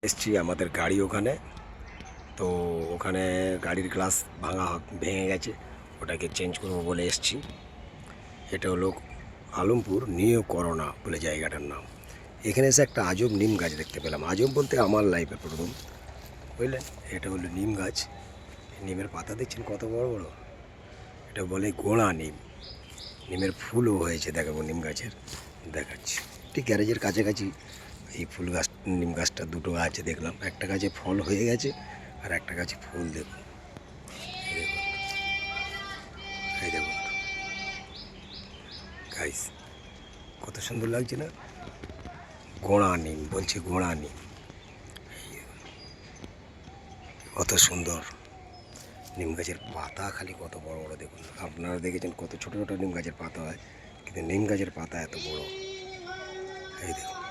এসছি আমাদের গাড়ি ওখানে, তো ওখানে গাড়ির গ্লাস ভেঙে গেছে, ওটাকে চেঞ্জ করবো বলে এসছি। এটা হলো আলমপুর নিউ করোনা বলে জায়গাটার নাম। এখানে এসে একটা আজব নিম গাছ দেখতে পেলাম, আজব বলতে আমার লাইফে প্রথম, বুঝলেন। এটা হলো নিম গাছ, নিমের পাতা দেখছেন কত বড় বড়, এটা বলে গোড়া নিম। নিমের ফুলও হয়েছে, দেখাবো নিম গাছের, দেখাচ্ছি। ঠিক গ্যারেজের কাছাকাছি এই ফুল গাছ, নিম গাছটা দুটো আছে দেখলাম, একটা গাছে ফল হয়ে গেছে আর একটা গাছে ফুল। দেখুন, এই দেখুন, এই দেখুন গাইস, কত সুন্দর লাগছে না? গোড়া নিম বলছে, গোড়া নিম, কত সুন্দর। নিম গাছের পাতা খালি কত বড় বড় দেখুন, আপনারা দেখেছেন কত ছোট ছোট নিম গাছের পাতা হয়, কিন্তু নিম গাছের পাতা এত বড়, এই দেখুন।